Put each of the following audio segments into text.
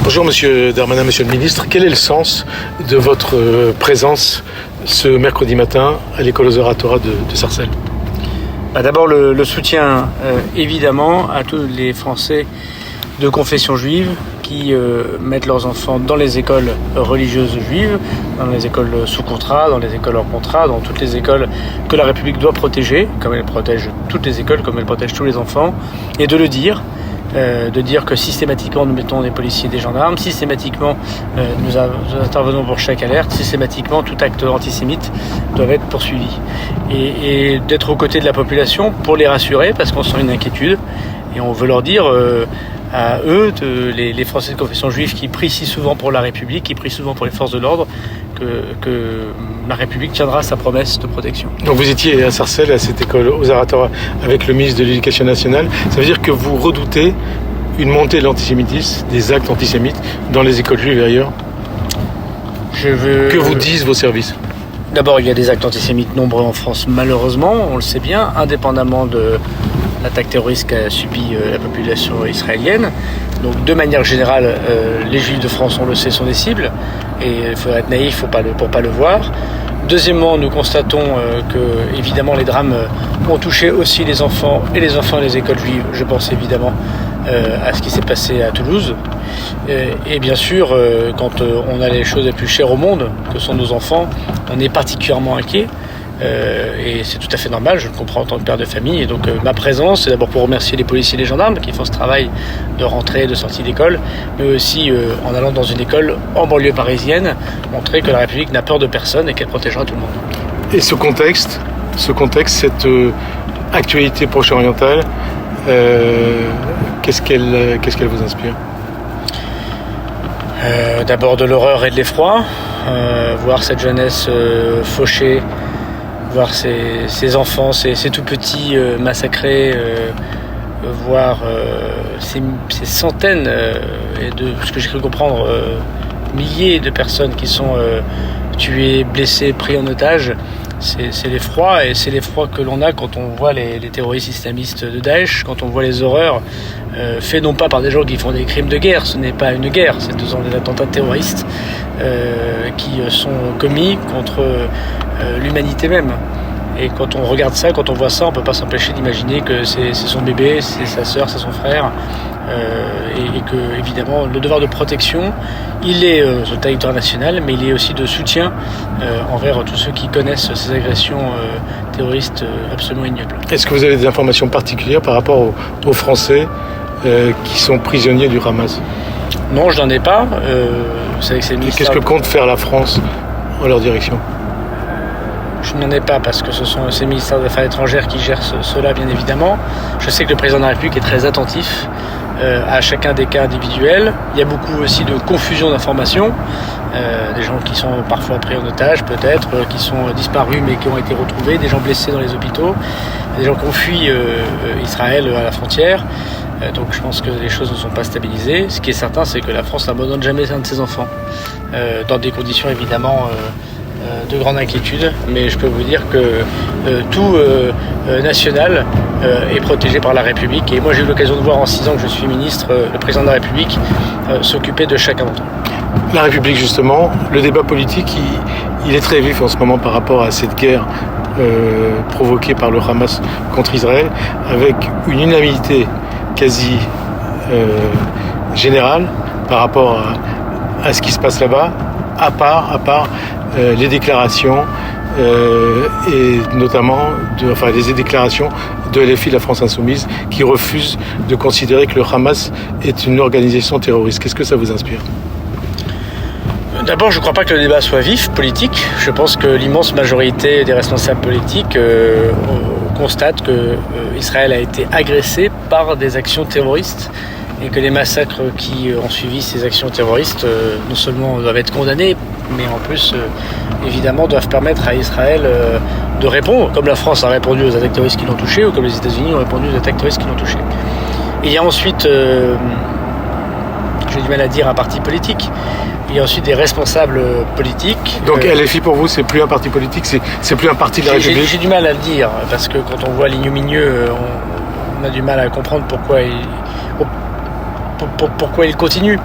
Bonjour Monsieur Darmanin, Monsieur le Ministre. Quel est le sens de votre présence ce mercredi matin à l'école aux oratoires de Sarcelles ? D'abord le soutien évidemment à tous les Français de confession juive qui mettent leurs enfants dans les écoles religieuses juives, dans les écoles sous contrat, dans les écoles hors contrat, dans toutes les écoles que la République doit protéger, comme elle protège toutes les écoles, comme elle protège tous les enfants, et de le dire. De dire que systématiquement nous mettons des policiers et des gendarmes, systématiquement nous intervenons pour chaque alerte, systématiquement tout acte antisémite doit être poursuivi. Et d'être aux côtés de la population pour les rassurer, parce qu'on sent une inquiétude, et on veut leur dire à eux, les Français de confession juive qui prient si souvent pour la République, qui prient souvent pour les forces de l'ordre, que la République tiendra sa promesse de protection. Donc vous étiez à Sarcelles, à cette école aux oratoires, avec le ministre de l'Éducation nationale. Ça veut dire que vous redoutez une montée de l'antisémitisme, des actes antisémites dans les écoles juives et ailleurs ? Que vous disent vos services ? D'abord, il y a des actes antisémites nombreux en France, malheureusement, on le sait bien, indépendamment de l'attaque terroriste qu'a subi la population israélienne. Donc, de manière générale, les Juifs de France, on le sait, sont des cibles, et il faudrait être naïf pour pas le voir. Deuxièmement, nous constatons que, évidemment, les drames ont touché aussi les enfants des écoles juives. Je pense évidemment à ce qui s'est passé à Toulouse. Et bien sûr, quand on a les choses les plus chères au monde, que sont nos enfants, on est particulièrement inquiet. Et c'est tout à fait normal, je le comprends en tant que père de famille. Et donc ma présence, c'est d'abord pour remercier les policiers et les gendarmes qui font ce travail de rentrée, de sortie d'école, mais aussi en allant dans une école en banlieue parisienne, montrer que la République n'a peur de personne et qu'elle protégera tout le monde. Et ce contexte, cette actualité proche-orientale, qu'est-ce qu'elle vous inspire ? D'abord de l'horreur et de l'effroi, voir cette jeunesse fauchée, voir ces enfants, ces tout petits massacrés, voir ces centaines et de ce que j'ai cru comprendre milliers de personnes qui sont tuées, blessées, prises en otage. C'est l'effroi, et c'est l'effroi que l'on a quand on voit les terroristes islamistes de Daesh, quand on voit les horreurs faites non pas par des gens qui font des crimes de guerre, ce n'est pas une guerre, ce sont des attentats terroristes qui sont commis contre l'humanité même. Et quand on regarde ça, quand on voit ça, on ne peut pas s'empêcher d'imaginer que c'est son bébé, c'est sa sœur, c'est son frère, et que, évidemment, le devoir de protection, il est sur le territoire national, mais il est aussi de soutien envers tous ceux qui connaissent ces agressions terroristes absolument ignobles. Est-ce que vous avez des informations particulières par rapport aux Français qui sont prisonniers du Hamas ? Non, je n'en ai pas. Vous savez que c'est le ministère... Qu'est-ce que compte faire la France en leur direction ? Je n'en ai pas parce que ce sont ces ministères des Affaires étrangères qui gèrent cela, bien évidemment. Je sais que le président de la République est très attentif à chacun des cas individuels. Il y a beaucoup aussi de confusion d'informations, des gens qui sont parfois pris en otage peut-être, qui sont disparus mais qui ont été retrouvés, des gens blessés dans les hôpitaux, des gens qui ont fui Israël à la frontière. Donc je pense que les choses ne sont pas stabilisées. Ce qui est certain, c'est que la France n'abandonne jamais un de ses enfants, dans des conditions évidemment de grande inquiétude, mais je peux vous dire que tout national est protégé par la République. Et moi j'ai eu l'occasion de voir en 6 ans que je suis ministre, le président de la République s'occuper de chacun d'entre eux. La République justement, le débat politique il est très vif en ce moment par rapport à cette guerre provoquée par le Hamas contre Israël, avec une unanimité quasi générale par rapport à ce qui se passe là-bas, à part les déclarations et notamment les déclarations de LFI, la France Insoumise, qui refuse de considérer que le Hamas est une organisation terroriste. Qu'est-ce que ça vous inspire ? D'abord, je ne crois pas que le débat soit vif, politique. Je pense que l'immense majorité des responsables politiques constate que Israël a été agressé par des actions terroristes et que les massacres qui ont suivi ces actions terroristes non seulement doivent être condamnés, mais en plus, évidemment, doivent permettre à Israël de répondre, comme la France a répondu aux attaques terroristes qui l'ont touché, ou comme les États-Unis ont répondu aux attaques terroristes qui l'ont touché. Il y a ensuite, j'ai du mal à dire un parti politique, il y a ensuite des responsables politiques. Donc LFI pour vous, c'est plus un parti politique, c'est plus un parti de la République ? J'ai du mal à le dire, parce que quand on voit l'ignominieux, on a du mal à comprendre pourquoi il continue.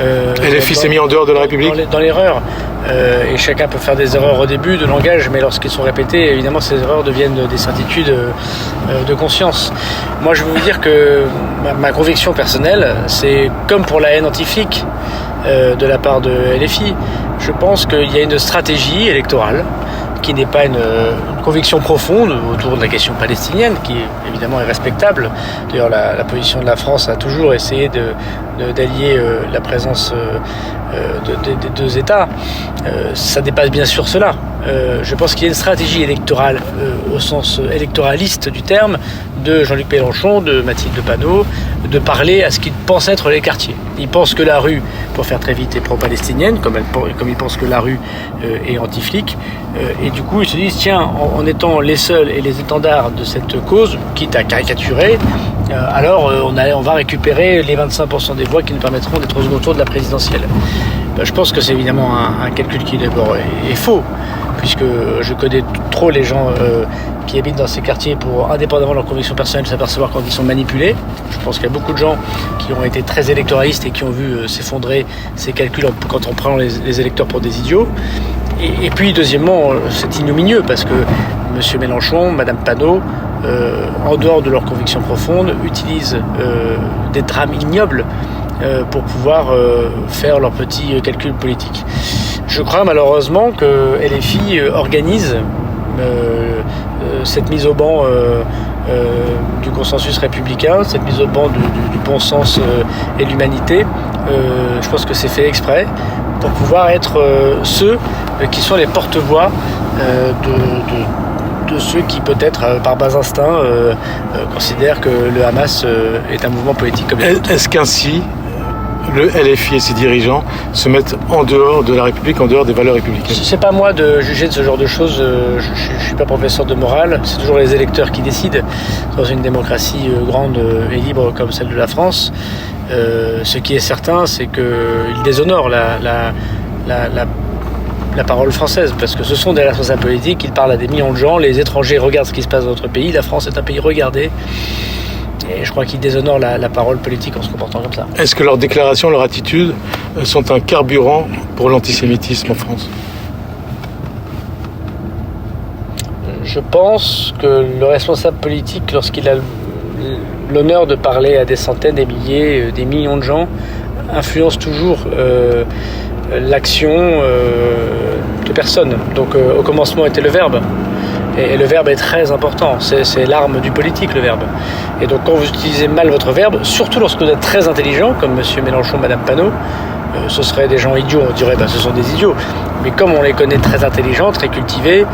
LFI s'est mis en dehors de la République dans l'erreur. Et chacun peut faire des erreurs au début de langage, mais lorsqu'ils sont répétés, évidemment, ces erreurs deviennent des certitudes de conscience. Moi, je veux vous dire que ma conviction personnelle, c'est comme pour la haine anti-flic de la part de LFI, je pense qu'il y a une stratégie électorale qui n'est pas une conviction profonde autour de la question palestinienne, qui évidemment est respectable. D'ailleurs, la position de la France a toujours essayé d'allier la présence des deux États. Ça dépasse bien sûr cela. Je pense qu'il y a une stratégie électorale au sens électoraliste du terme de Jean-Luc Mélenchon, de Mathilde Panot, de parler à ce qu'ils pensent être les quartiers. Ils pensent que la rue, pour faire très vite, est pro-palestinienne, comme ils pensent que la rue est anti-flic. Et du coup, ils se disent, tiens, en étant les seuls et les étendards de cette cause, quitte à caricaturer, alors on va récupérer les 25% des voix qui nous permettront d'être au second tour de la présidentielle. Je pense que c'est évidemment un calcul qui d'abord est faux, puisque je connais trop les gens qui habitent dans ces quartiers pour, indépendamment de leur conviction personnelle, s'apercevoir quand ils sont manipulés. Je pense qu'il y a beaucoup de gens qui ont été très électoralistes et qui ont vu s'effondrer ces calculs quand on prend les électeurs pour des idiots. Et puis, deuxièmement, c'est ignominieux parce que M. Mélenchon, Mme Panot, en dehors de leurs convictions profondes, utilisent des drames ignobles pour pouvoir faire leurs petits calculs politiques. Je crois malheureusement que LFI organise cette mise au banc du consensus républicain, cette mise au banc du bon sens et de l'humanité. Je pense que c'est fait exprès pour pouvoir être ceux qui sont les porte-voix de ceux qui peut-être par bas instinct considèrent que le Hamas est un mouvement politique comme les autres. Est-ce qu'ainsi le LFI et ses dirigeants se mettent en dehors de la République, en dehors des valeurs républicaines? C'est pas moi de juger de ce genre de choses. Je suis pas professeur de morale. C'est toujours les électeurs qui décident dans une démocratie grande et libre comme celle de la France. Ce qui est certain, c'est qu'ils déshonorent la parole française, parce que ce sont des responsables politiques, ils parlent à des millions de gens, les étrangers regardent ce qui se passe dans notre pays, la France est un pays regardé, et je crois qu'ils déshonorent la parole politique en se comportant comme ça. Est-ce que leurs déclarations, leurs attitudes sont un carburant pour l'antisémitisme en France? Je pense que le responsable politique, lorsqu'il a l'honneur de parler à des centaines, des milliers, des millions de gens, influence toujours l'action de personnes. Donc au commencement était le verbe. Et le verbe est très important. C'est l'arme du politique, le verbe. Et donc quand vous utilisez mal votre verbe, surtout lorsque vous êtes très intelligent, comme M. Mélenchon, Mme Panot, ce seraient des gens idiots, on dirait ce sont des idiots. Mais comme on les connaît très intelligents, très cultivés,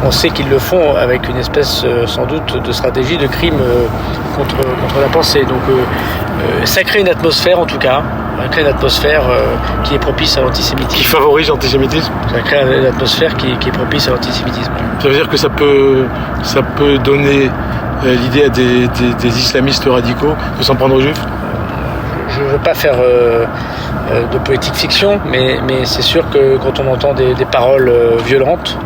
on sait qu'ils le font avec une espèce sans doute de stratégie de crime contre la pensée. Donc ça crée une atmosphère en tout cas, ça crée une atmosphère qui est propice à l'antisémitisme. Qui favorise l'antisémitisme? Ça crée une atmosphère qui est propice à l'antisémitisme. Ça veut dire que ça peut donner l'idée à des islamistes radicaux de s'en prendre aux juifs? Je ne veux pas faire de politique fiction, mais c'est sûr que quand on entend des paroles violentes,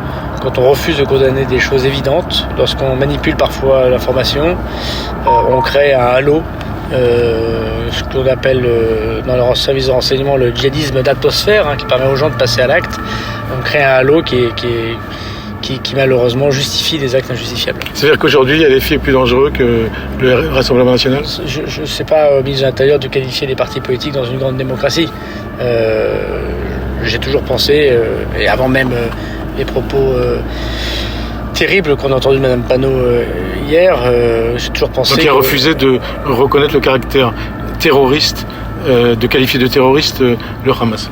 quand on refuse de condamner des choses évidentes, lorsqu'on manipule parfois l'information, on crée un halo, ce qu'on appelle dans leur service de renseignement le djihadisme d'atmosphère, qui permet aux gens de passer à l'acte. On crée un halo qui malheureusement justifie des actes injustifiables. C'est-à-dire qu'aujourd'hui, LFI est plus dangereux que le Rassemblement national? Je ne sais pas, au ministre de l'Intérieur, de qualifier les partis politiques dans une grande démocratie. J'ai toujours pensé, et avant même les propos terribles qu'on a entendus de Mme Panot hier, j'ai toujours pensé... Donc il a refusé de reconnaître le caractère terroriste, de qualifier de terroriste le Hamas.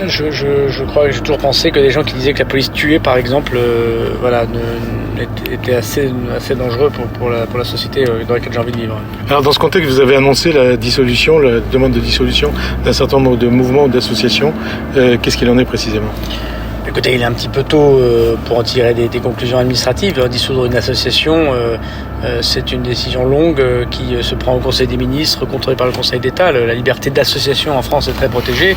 Je crois que j'ai toujours pensé que des gens qui disaient que la police tuait, par exemple, était assez dangereux pour la société dans laquelle j'ai envie de vivre. Alors dans ce contexte, vous avez annoncé la demande de dissolution d'un certain nombre de mouvements ou d'associations. Qu'est-ce qu'il en est précisément? Écoutez, il est un petit peu tôt pour en tirer des conclusions administratives. Dissoudre une association, c'est une décision longue qui se prend au Conseil des ministres, contrôlée par le Conseil d'État. La liberté d'association en France est très protégée.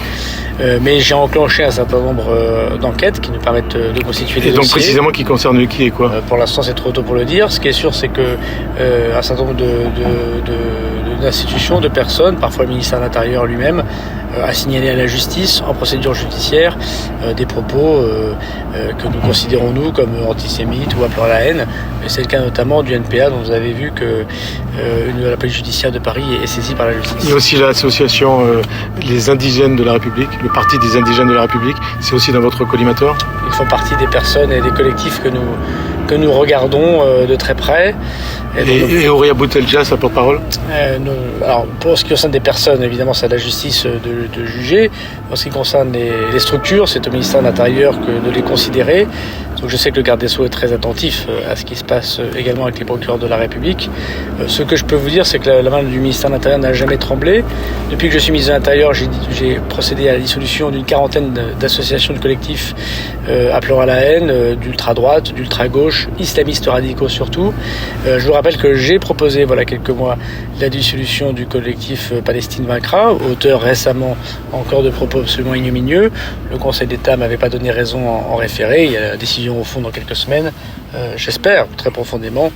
Mais j'ai enclenché un certain nombre d'enquêtes qui nous permettent de constituer des dossiers. Et donc précisément qui concerne qui et quoi? Pour l'instant, c'est trop tôt pour le dire. Ce qui est sûr, c'est que un certain nombre de d'institutions, de personnes, parfois le ministère de l'Intérieur lui-même, a signalé à la justice en procédure judiciaire des propos que nous considérons nous comme antisémites ou appelant à la haine. Et c'est le cas notamment du NPA dont vous avez vu que la police judiciaire de Paris est saisie par la justice. Il y a aussi l'association Les Indigènes de la République, le Parti des Indigènes de la République, c'est aussi dans votre collimateur? Ils font partie des personnes et des collectifs que nous regardons de très près. Et Ouria Boutelja, sa porte-parole? Alors, pour ce qui concerne des personnes, évidemment, c'est à la justice de juger. En ce qui concerne les structures, c'est au ministère de l'Intérieur de les considérer. Donc, je sais que le garde des Sceaux est très attentif à ce qui se passe également avec les procureurs de la République. Ce que je peux vous dire, c'est que la main du ministère de l'Intérieur n'a jamais tremblé. Depuis que je suis ministre de l'Intérieur, j'ai procédé à la dissolution d'une quarantaine d'associations, de collectifs appelant à la haine, d'ultra-droite, d'ultra-gauche, islamistes radicaux surtout. Je vous rappelle que j'ai proposé, voilà quelques mois, la dissolution du collectif Palestine vaincra, auteur récemment encore de propos absolument ignominieux. Le Conseil d'État m'avait pas donné raison en référé. Il y a la décision au fond dans quelques semaines. J'espère très profondément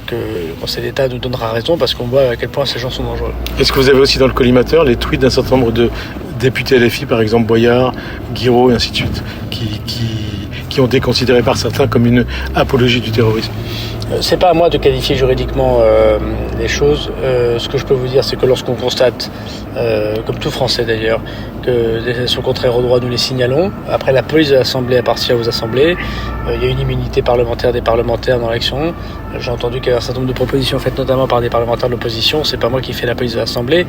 que le Conseil d'État nous donnera raison parce qu'on voit à quel point ces gens sont dangereux. Est-ce que vous avez aussi dans le collimateur les tweets d'un certain nombre de députés LFI, par exemple Boyard, Guiraud et ainsi de suite, qui ont été considérés par certains comme une apologie du terrorisme? C'est pas à moi de qualifier juridiquement les choses. Ce que je peux vous dire, c'est que lorsqu'on constate, comme tout Français d'ailleurs, que des sont contraires au droit, nous les signalons. Après, la police de l'Assemblée appartient aux assemblées. Il y a une immunité parlementaire des parlementaires dans l'action. J'ai entendu qu'il y avait un certain nombre de propositions faites notamment par des parlementaires de l'opposition. C'est pas moi qui fais la police de l'Assemblée.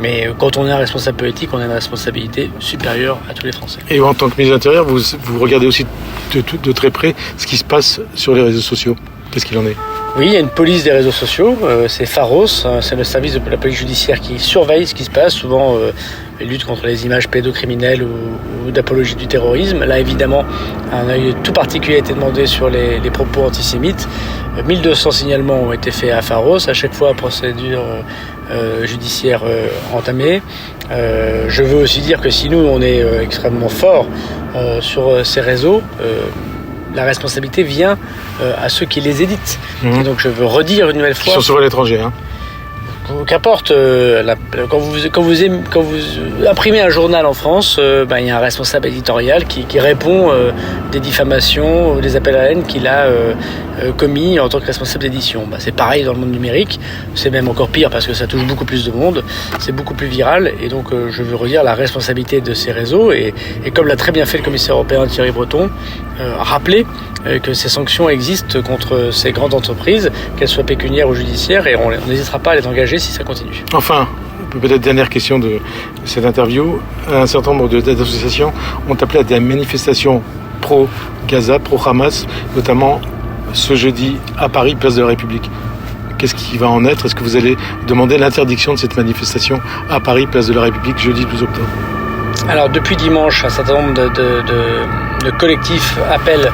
Mais quand on est un responsable politique, on a une responsabilité supérieure à tous les Français. Et en tant que ministre de l'Intérieur, vous regardez aussi de très près ce qui se passe sur les réseaux sociaux. Qu'est-ce qu'il en est? Oui, il y a une police des réseaux sociaux, c'est Pharos, c'est le service de la police judiciaire qui surveille ce qui se passe, souvent lutte contre les images pédocriminelles ou d'apologie du terrorisme. Là, évidemment, un œil tout particulier a été demandé sur les propos antisémites. 1200 signalements ont été faits à Pharos, à chaque fois procédure judiciaire entamée. Je veux aussi dire que si nous, on est extrêmement fort sur ces réseaux, la responsabilité vient à ceux qui les éditent. Et donc je veux redire une nouvelle fois... Qui sont souvent à l'étranger, hein. Qu'importe, quand vous imprimez un journal en France, il y a un responsable éditorial qui répond des diffamations, des appels à la haine qu'il a commis en tant que responsable d'édition. C'est pareil dans le monde numérique, c'est même encore pire parce que ça touche beaucoup plus de monde, c'est beaucoup plus viral, et donc je veux redire la responsabilité de ces réseaux, et comme l'a très bien fait le commissaire européen Thierry Breton, rappeler que ces sanctions existent contre ces grandes entreprises, qu'elles soient pécuniaires ou judiciaires, et on n'hésitera pas à les engager si ça continue. Enfin, peut-être dernière question de cette interview, un certain nombre d'associations ont appelé à des manifestations pro-Gaza, pro-Hamas, notamment ce jeudi à Paris, place de la République. Qu'est-ce qui va en être? Est-ce que vous allez demander l'interdiction de cette manifestation à Paris, place de la République, jeudi 12 octobre? Alors, depuis dimanche, un certain nombre de collectifs appellent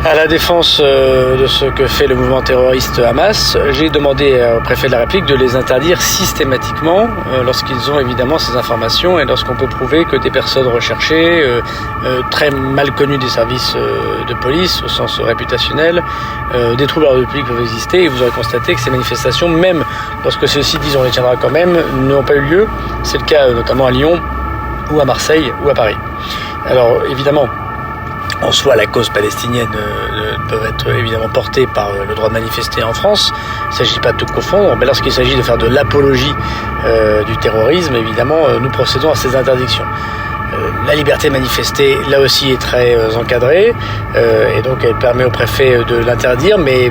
à la défense de ce que fait le mouvement terroriste Hamas. J'ai demandé au préfet de la République de les interdire systématiquement lorsqu'ils ont évidemment ces informations et lorsqu'on peut prouver que des personnes recherchées, très mal connues des services de police au sens réputationnel, des troubles à l'ordre public peuvent exister, et vous aurez constaté que ces manifestations, même lorsque ceux-ci disent on les tiendra quand même, n'ont pas eu lieu. C'est le cas notamment à Lyon ou à Marseille ou à Paris. Alors évidemment, en soi, la cause palestinienne peut être évidemment portée par le droit de manifester en France. Il ne s'agit pas de tout confondre, mais lorsqu'il s'agit de faire de l'apologie du terrorisme, évidemment, nous procédons à ces interdictions. La liberté de manifester, là aussi, est très encadrée, et donc elle permet au préfet de l'interdire, mais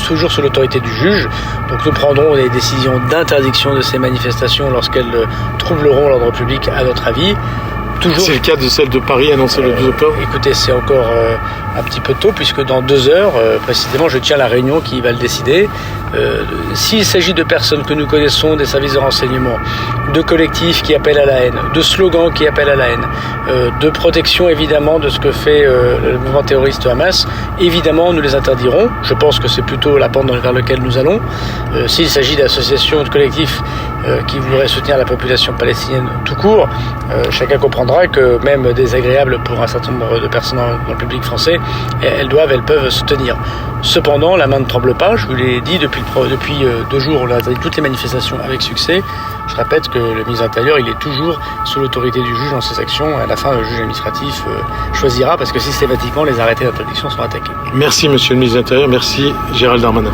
toujours sous l'autorité du juge. Donc nous prendrons des décisions d'interdiction de ces manifestations lorsqu'elles troubleront l'ordre public, à notre avis. Toujours. C'est le cas de celle de Paris annoncée le 12 octobre. Écoutez, c'est encore un petit peu tôt, puisque dans 2 heures, précisément, je tiens la réunion qui va le décider. S'il s'agit de personnes que nous connaissons, des services de renseignement, de collectifs qui appellent à la haine, de slogans qui appellent à la haine, de protection évidemment de ce que fait le mouvement terroriste Hamas, évidemment nous les interdirons. Je pense que c'est plutôt la pente vers laquelle nous allons. S'il s'agit d'associations, de collectifs qui voudraient soutenir la population palestinienne tout court, chacun comprendra que même désagréable pour un certain nombre de personnes dans le public français, elles peuvent se tenir. Cependant, la main ne tremble pas, je vous l'ai dit depuis 2 jours, on a interdit toutes les manifestations avec succès. Je répète que le ministre de l'Intérieur, il est toujours sous l'autorité du juge dans ses actions. À la fin, le juge administratif choisira parce que systématiquement, les arrêtés d'interdiction sont attaqués. Merci, monsieur le ministre de l'Intérieur. Merci, Gérald Darmanin.